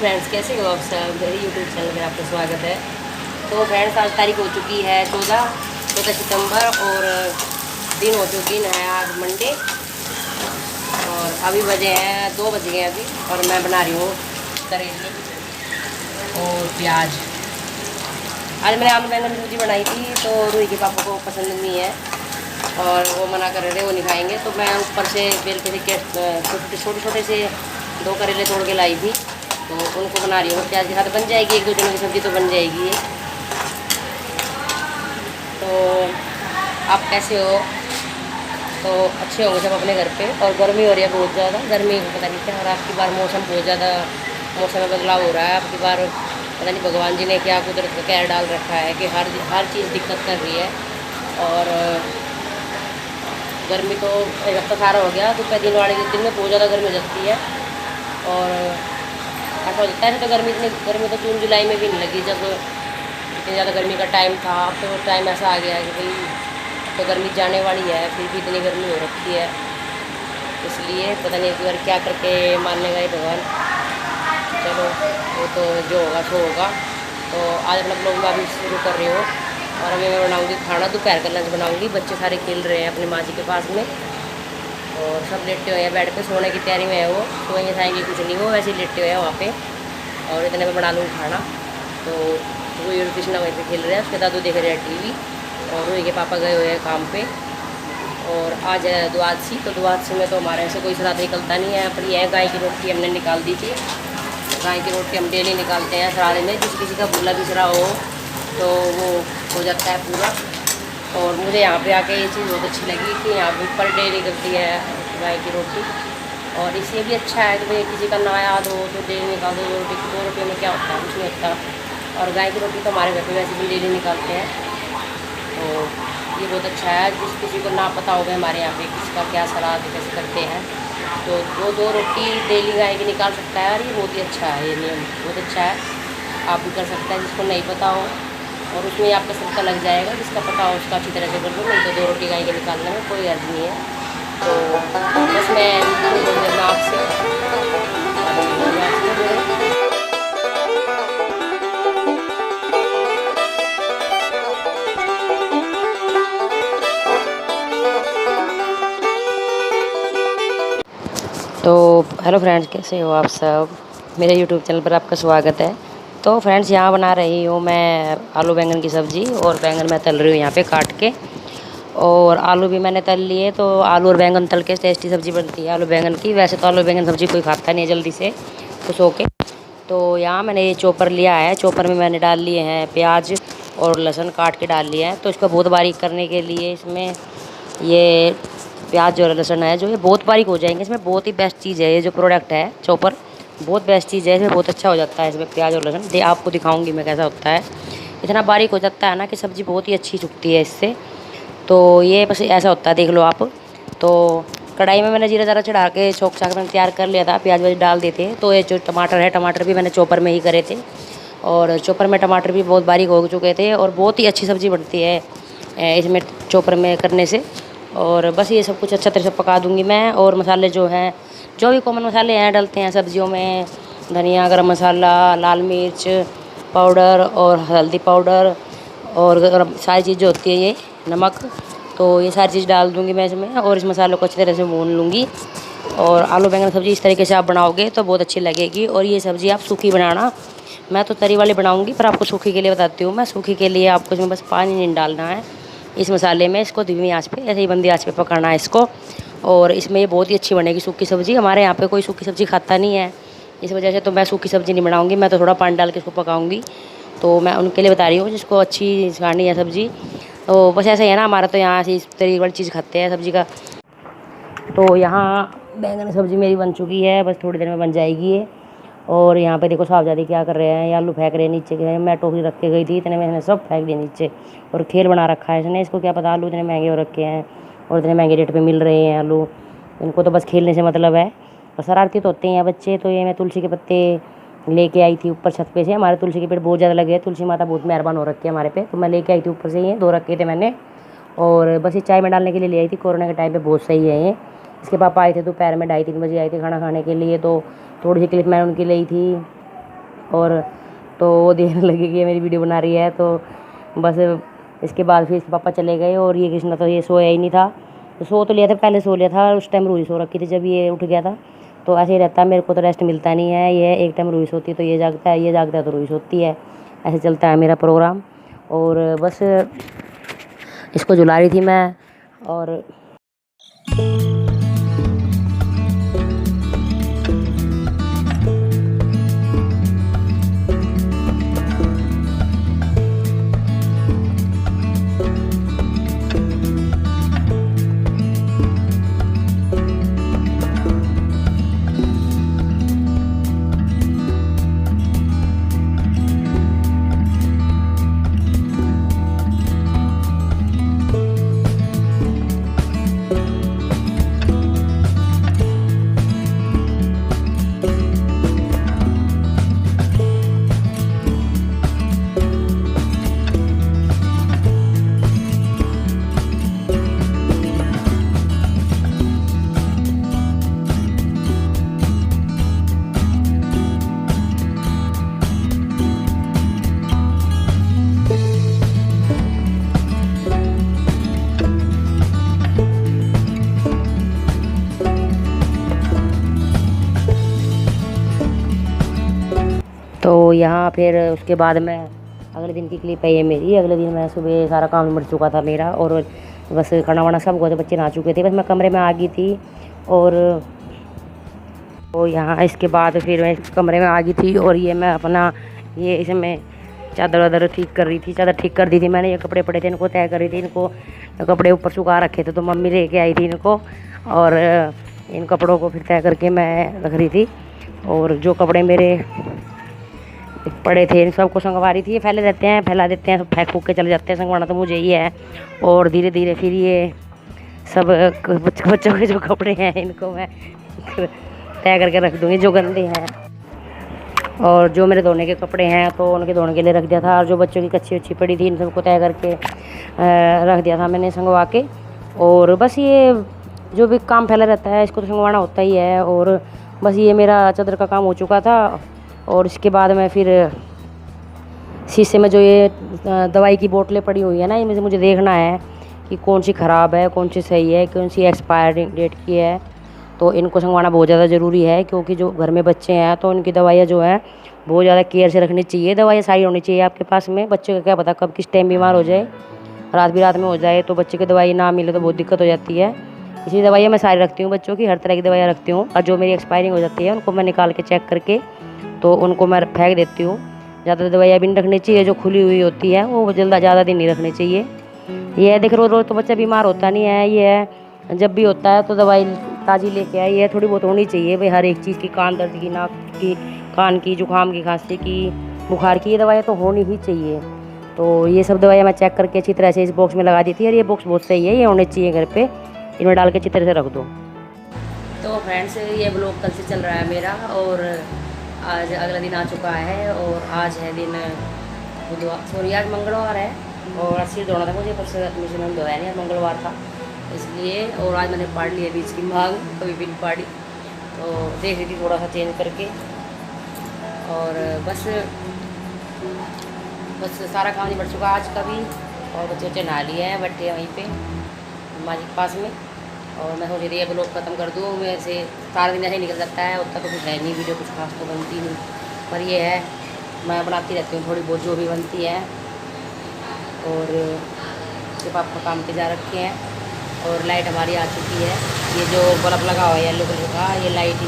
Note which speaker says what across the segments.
Speaker 1: Friends, कैसे हो आप सब। मेरे यूट्यूब चैनल में आपका स्वागत है। तो फ्रेंड्स, आज तारीख हो चुकी है 14 सितंबर और दिन हो चुकी है आज मंडे। और अभी बजे हैं 2 बज गए अभी, और मैं बना रही हूँ करेले और प्याज। आज मैंने आलू बैंगन की सब्ज़ी बनाई थी, तो रूही के पापा को पसंद नहीं है और वो मना कर रहे थे, वो नहीं खाएंगे। तो मैं ऊपर से बेल के छोटे छोटे से 2 करेले तोड़ के लाई थी, तो उनको बना रही हूँ प्याज के साथ। बन जाएगी, 1-2 दिनों की सब्ज़ी तो बन जाएगी ये। तो आप कैसे हो? तो अच्छे होंगे सब अपने घर पे। और गर्मी हो रही है बहुत ज़्यादा, गर्मी पता नहीं क्या, और आपकी बार मौसम बहुत ज़्यादा, मौसम में बदलाव हो रहा है आपकी बार। पता नहीं भगवान जी ने क्या कुदरत का कहर डाल रखा है कि हर चीज़ दिक्कत कर रही है। और गर्मी तो एक हफ्ता सारा हो गया, दोपहर दिन में बहुत ज़्यादा गर्मी हो जाती है। और ऐसा हो जाता है, तो गर्मी तो जून जुलाई में भी नहीं लगी, जब इतनी ज़्यादा गर्मी का टाइम था। अब तो टाइम ऐसा आ गया है कि भाई तो गर्मी जाने वाली है, फिर भी इतनी गर्मी हो रखी है। इसलिए पता नहीं एक बार क्या करके मानने गए भगवान। चलो, वो तो जो होगा सो होगा। तो आज अपना ब्लॉग मैं अभी शुरू कर रही हूँ, और अभी मैं बनाऊँगी खाना, दोपहर का लंच बनाऊँगी। बच्चे सारे खेल रहे हैं अपनी माँ जी के पास में, और सब लेटे हुए हैं बेड पे, सोने की तैयारी में है। वो सोएंगे खाएंगे कुछ नहीं, वो वैसे ही लेटे हुए हैं वहाँ पे। और इतने में बना लूँगी खाना। तो वो ये कृष्णा वहीं पे खेल रहे हैं, उसके दादू देख रहे हैं टीवी, और रूही के पापा गए हुए हैं काम पे। और आज है द्वादशी, तो द्वादशी में तो हमारे ऐसे कोई सलाद निकलता नहीं है। पर यह गाय की रोटी हमने निकाल दी थी। गाय की रोटी हम डेली निकालते हैं सरारे में, किसी का भूला बिसरा हो तो वो हो जाता है पूरा। और मुझे यहाँ पे आके ये चीज़ बहुत अच्छी लगी कि यहाँ पे पर डे निकलती है गाय की रोटी। और इससे भी अच्छा है कि भाई किसी का ना याद हो तो डेली निकाल दो रोटी। 2 रोटियों में क्या होता है, कुछ नहीं होता। और गाय की रोटी तो हमारे घर पे वैसे भी डेली निकालते हैं, तो ये बहुत अच्छा है। जिस किसी को ना पता होगा हमारे यहाँ पे किसका क्या सलाद कैसे करते हैं, तो वो 2 रोटी डेली गाय की निकाल सकता है। और ये बहुत ही अच्छा है, ये नियम बहुत अच्छा है, आप भी कर सकते हैं जिसको नहीं पता हो। और उसमें आपका सबका लग जाएगा, जिसका पता हो उसका अच्छी तरह से कर लो, नहीं तो 2 रोटी गाय के निकालने में कोई अर्ज नहीं है। तो बस मैं आपसे तो हेलो फ्रेंड्स, कैसे हो आप सब। मेरे यूट्यूब चैनल पर आपका स्वागत है। तो फ्रेंड्स, यहाँ बना रही हूँ मैं आलू बैंगन की सब्ज़ी, और बैंगन मैं तल रही हूँ यहाँ पे काट के, और आलू भी मैंने तल लिए। तो आलू और बैंगन तल के टेस्टी सब्ज़ी बनती है आलू बैंगन की। वैसे तो आलू बैंगन सब्ज़ी कोई खाता नहीं है जल्दी से खुश होके। तो यहाँ मैंने ये चॉपर लिया है, चॉपर में मैंने डाल लिए हैं प्याज और लहसुन काट के डाल लिए हैं। तो इसको बहुत बारीक करने के लिए इसमें ये प्याज और लहसुन है जो ये बहुत बारीक हो जाएंगे। इसमें बहुत ही बेस्ट चीज़ है ये जो प्रोडक्ट है चॉपर, बहुत बेस्ट चीज़ है। इसमें बहुत अच्छा हो जाता है इसमें प्याज और लहसुन। आपको दिखाऊंगी मैं कैसा होता है। इतना बारीक हो जाता है ना कि सब्ज़ी बहुत ही अच्छी छुटती है इससे। तो ये बस ऐसा होता है, देख लो आप। तो कढ़ाई में मैंने जीरा ज़रा चढ़ा के छोंक छाक मैंने तैयार कर लिया था, प्याज व्याज डाल देते। तो ये जो टमाटर है, टमाटर भी मैंने चॉपर में ही करे थे, और चॉपर में टमाटर भी बहुत बारीक हो चुके थे, और बहुत ही अच्छी सब्ज़ी बनती है इसमें चॉपर में करने से। और बस ये सब कुछ अच्छा तरह से पका दूंगी मैं। और मसाले जो हैं, जो भी कॉमन मसाले हैं डलते हैं सब्जियों में, धनिया, गरम मसाला, लाल मिर्च पाउडर और हल्दी पाउडर, और गरम सारी चीज़ जो होती है, ये नमक, तो ये सारी चीज़ डाल दूंगी मैं इसमें। और इस मसालों को अच्छी तरह से भून लूँगी। और आलू बैंगन सब्ज़ी इस तरीके से आप बनाओगे तो बहुत अच्छी लगेगी। और ये सब्ज़ी आप सूखी बनाना, मैं तो तरी वाली बनाऊंगी, पर आपको सूखी के लिए बताती हूँ मैं। सूखी के लिए आपको इसमें बस पानी नहीं डालना है इस मसाले में। इसको धीमी आंच पे, ऐसे ही मंदी आंच पे पकाना है इसको। और इसमें ये बहुत ही अच्छी बनेगी सूखी सब्ज़ी। हमारे यहाँ पे कोई सूखी सब्ज़ी खाता नहीं है, इस वजह से तो मैं सूखी सब्ज़ी नहीं बनाऊँगी, मैं तो थोड़ा पानी डाल के इसको पकाऊँगी। तो मैं उनके लिए बता रही हूँ जिसको अच्छी खानी है सब्ज़ी। तो बस ऐसा ही है ना, हमारा तो यहाँ से इस तरीके वाली चीज़ खाते हैं सब्ज़ी का। तो यहाँ बैंगन सब्ज़ी मेरी बन चुकी है, बस थोड़ी देर में बन जाएगी ये। और यहाँ पे देखो साहबजादी क्या कर रहे हैं, ये आलू फेंक रहे हैं नीचे के। मैं टोकरी रख के गई थी, इतने में इसने सब फेंक दिए नीचे। और खेल बना रखा है इसने, इसको क्या पता आलू इतने महंगे हो रखे हैं और इतने महंगे रेट पे मिल रहे हैं आलू। इनको तो बस खेलने से मतलब है, और शरारती तो होते हैं बच्चे। तो ये मैं तुलसी के पत्ते लेके आई थी ऊपर छत पे से, हमारे तुलसी के पेड़ बहुत ज़्यादा लगे हैं, तुलसी माता बहुत मेहरबान हो रखी है हमारे पे। तो मैं लेके आई थी ऊपर से, ये 2 रखे थे मैंने, और बस ये चाय में डालने के लिए ले आई थी। कोरोना के टाइम पे बहुत सही है ये। इसके पापा आए थे दोपहर में, 2:30-3 बजे आए थे खाना खाने के लिए, तो थोड़ी सी क्लिप मैंने उनकी ली थी। और तो वो देखने लगी कि ये मेरी वीडियो बना रही है। तो बस इसके बाद फिर इसके पापा चले गए और ये कृष्णा तो ये सोया ही नहीं था। तो सो तो लिया था, पहले सो लिया था, उस टाइम रूही सो रखी थी जब ये उठ गया था। तो ऐसे ही रहता है, मेरे को तो रेस्ट मिलता नहीं है। ये एक टाइम रूही सोती है तो ये जागता है, ये जागता है तो रूही सोती है। ऐसे चलता है मेरा प्रोग्राम। और बस इसको झुला रही थी मैं। और तो यहाँ फिर उसके बाद मैं अगले दिन की क्लिप है ये मेरी। अगले दिन मैं सुबह सारा काम निपट चुका था मेरा और बस खाना वाना सब हुआ था, बच्चे नहा चुके थे, बस मैं कमरे में आ गई थी। और तो यहाँ इसके बाद फिर मैं कमरे में आ गई थी और ये मैं अपना ये इसमें चादर वादर ठीक कर रही थी, चादर ठीक कर दी थी मैंने। ये कपड़े पड़े थे, इनको तय कर रही थी। इनको कपड़े ऊपर सुखा रखे थे तो मम्मी लेके आई थी इनको, और इन कपड़ों को फिर तय करके मैं रख रही थी। और जो कपड़े मेरे पड़े थे इन सबको संगवा रही थी। ये फैले रहते हैं, फैला देते हैं, सब फेंक फूक के चले जाते हैं, संगवाना तो मुझे ही है। और धीरे धीरे फिर ये सब बच्चों के जो कपड़े हैं इनको मैं तय करके रख दूँगी जो गंदे हैं। और जो मेरे धोने के कपड़े हैं तो उनके धोने के लिए रख दिया था। और जो बच्चों की कच्ची अच्छी पड़ी थी इन सबको तय करके रख दिया था मैंने संगवा के। और बस ये जो भी काम फैला रहता है इसको तो संगवाना होता ही है। और बस ये मेरा चादर का काम हो चुका था। और इसके बाद मैं फिर शीशे में जो ये दवाई की बोतलें पड़ी हुई है ना, इनमें से मुझे देखना है कि कौन सी ख़राब है, कौन सी सही है, कौन सी एक्सपायरी डेट की है। तो इनको संगवाना बहुत ज़्यादा ज़रूरी है, क्योंकि जो घर में बच्चे हैं तो उनकी दवाइयाँ जो हैं बहुत ज़्यादा केयर से रखनी चाहिए। दवाइयाँ सारी होनी चाहिए आपके पास में। बच्चे का क्या पता कब किस टाइम बीमार हो जाए, रात में हो जाए, तो बच्चे की दवाई ना मिले तो बहुत दिक्कत हो जाती है। इसलिए दवाइयाँ मैं सारी रखती हूँ, बच्चों की हर तरह की दवाइयाँ रखती हूँ। और जो मेरी एक्सपायरिंग हो जाती है उनको मैं निकाल के चेक करके तो उनको मैं फेंक देती हूँ। ज़्यादा दवाइयाँ भी नहीं रखनी चाहिए, जो खुली हुई होती है वो ज़्यादा दिन नहीं रखनी चाहिए। ये देख रोज़ रोज़ तो बच्चा बीमार होता नहीं है, ये है जब भी होता है तो दवाई ताज़ी लेके आई है, थोड़ी बहुत होनी चाहिए भाई। हर एक चीज़ की, कान दर्द की, नाक की, कान की, जुकाम की, खांसी की, बुखार की, ये दवाइयाँ तो होनी ही चाहिए। तो ये सब दवाइयाँ मैं चेक करके अच्छी तरह से इस बॉक्स में लगा दी थी। और ये बॉक्स बहुत सही है, ये होने चाहिए घर पे, इनमें डाल के अच्छी तरह से रख दो। तो फ्रेंड्स ये ब्लॉग कल से चल रहा है मेरा, और आज अगला दिन आ चुका है। और आज है दिन बुधवार, सॉरी आज मंगलवार है। और आज सिर धोना था मुझे, पर मुझे मैंने धोया नहीं, आज मंगलवार था इसलिए। और आज मैंने पाड़ लिया बीच की मांग, कभी भी नहीं पाड़ी, तो देख रही थी थोड़ा सा चेंज करके। और बस सारा काम निपट चुका आज का भी। और बच्चे नहा लिए हैं, बैठे हैं वहीं पे माँ जी के पास में। और मैं सोच रही है ब्लॉग ख़त्म कर दूँ, वैसे सारा दिन ऐसे ही निकल सकता है, उतना तो कुछ है नहीं, वीडियो कुछ खास तो बनती नहीं। पर ये है मैं बनाती रहती हूँ थोड़ी बहुत जो भी बनती है। और इसके पापा काम पे जा रखे हैं। और लाइट हमारी आ चुकी है, ये जो बल्ब लगा हुआ है येलो कलर का, ये लाइट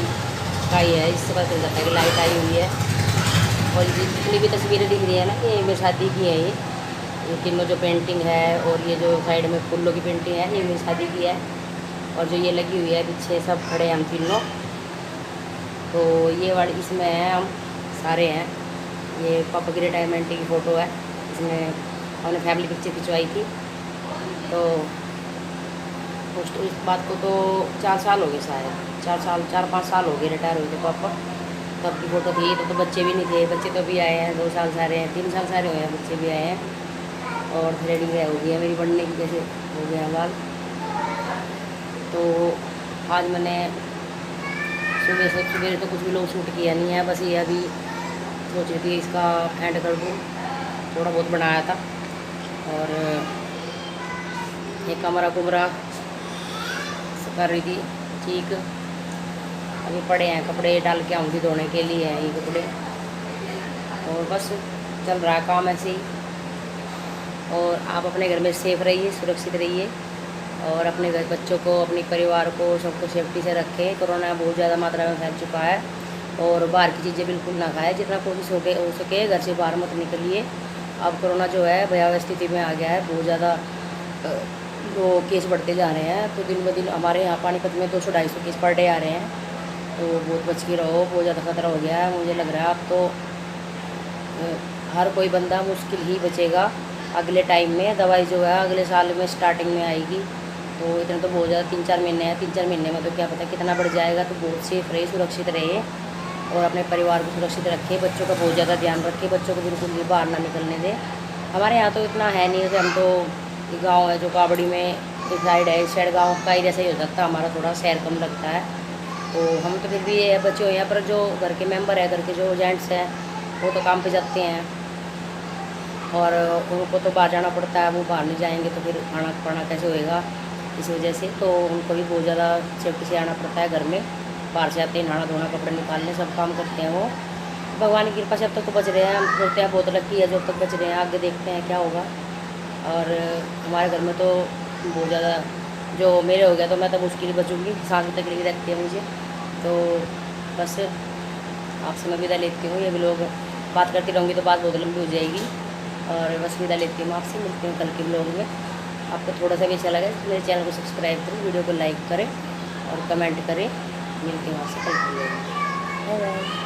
Speaker 1: का ही है, इससे पता चल जाता है कि लाइट आई हुई है। और ये जितनी भी तस्वीरें दिख रही है ना, ये मेरी शादी की है। ये तीनों जो पेंटिंग है और ये जो साइड में फूलों की पेंटिंग है, ये मेरी शादी की है। और जो ये लगी हुई है पीछे सब खड़े हैं हम तीनों, तो ये वाली इसमें है हम सारे हैं। ये पापा की रिटायरमेंट की फ़ोटो है, इसमें हमने फैमिली पिक्चर खिंचवाई थी। तो इस बात को तो 4 साल हो गए, शायद 4-5 साल हो गए रिटायर हुए थे पापा, तब की फ़ोटो थी। तो बच्चे भी नहीं थे, बच्चे तो भी आए हैं, 2 साल सारे हैं, 3 साल सारे हुए हैं, बच्चे भी आए हैं। और थ्रेडिंग हो गई है मेरी बढ़ने की, जैसे हो गया बाल। तो आज मैंने सुबह तो कुछ भी लोग शूट किया नहीं है, बस ये अभी सोच रही थी इसका एंड कर दूँ, थोड़ा बहुत बनाया था। और ये कमरा कुमरा कर रही थी ठीक। अभी पड़े हैं, कपड़े डाल के आऊँगी धोने के लिए हैं ये कपड़े। और बस चल रहा है काम ऐसे ही। और आप अपने घर में सेफ रहिए, सुरक्षित रहिए, और अपने घर बच्चों को, अपने परिवार को, सबको सेफ्टी से रखें। कोरोना बहुत ज़्यादा मात्रा में फैल चुका है। और बाहर की चीज़ें बिल्कुल ना खाएं, जितना कोशिश हो सके घर से बाहर मत निकलिए। अब कोरोना जो है भयावह स्थिति में आ गया है, बहुत ज़्यादा वो केस बढ़ते जा रहे हैं। तो दिन ब दिन हमारे यहाँ पानीपत में 200-250 केस पर डे आ रहे हैं। तो बहुत बच के रहो, बहुत ज़्यादा खतरा हो गया है। मुझे लग रहा है अब तो हर कोई बंदा मुश्किल ही बचेगा अगले टाइम में। दवाई जो है अगले साल में स्टार्टिंग में आएगी। तो इतना तो बहुत ज़्यादा 3-4 महीने हैं, 3-4 महीने में तो क्या पता कितना बढ़ जाएगा। तो बहुत सेफ रहे, सुरक्षित रहे, और अपने परिवार को सुरक्षित रखें। बच्चों का बहुत ज़्यादा ध्यान रखें, बच्चों को बिल्कुल भी बाहर ना निकलने दें। हमारे यहाँ तो इतना है नहीं, जैसे हम तो गाँव है जो कावड़ी में एक साइड है, इस साइड गाँव का एरिया सही हो सकता है, हमारा थोड़ा शहर कम लगता है। तो हम तो फिर भी ये बच्चे हुए हैं, पर जो घर के मेंबर है, घर के जो जेंट्स हैं, वो तो काम पे जाते हैं और उनको तो बाहर जाना पड़ता है। वो बाहर नहीं जाएंगे तो फिर खाना खाना कैसे होएगा, इस वजह से तो उनको भी बहुत ज़्यादा सेफ्टी से आना पड़ता है घर में। बाहर से आते हैं, नहाना धोना, कपड़े निकालने, सब काम करते हैं वो। भगवान की कृपा से अब तक तो बच रहे हैं, हम बोलते हैं बहुत लकी है जो अब तक बच रहे हैं। आगे देखते हैं क्या होगा। और हमारे घर में तो बहुत ज़्यादा जो मेरे हो गया तो मैं तो मुश्किल ही बचूँगी, सांस भी तकलीफ रखती है मुझे। तो बस आपसे मैं विदा लेती हूँ। ये भी लोग बात करती रहूँगी तो बात बहुत लंबी हो जाएगी। और बस विदा लेती हूँ आपसे, मिलती हूँ कल के ब्लॉग में। आपको थोड़ा सा भी अच्छा लगा तो मेरे चैनल को सब्सक्राइब करें, वीडियो को लाइक करें और कमेंट करें। मिलती हूँ आपसे कल के ब्लॉग में। Bye bye.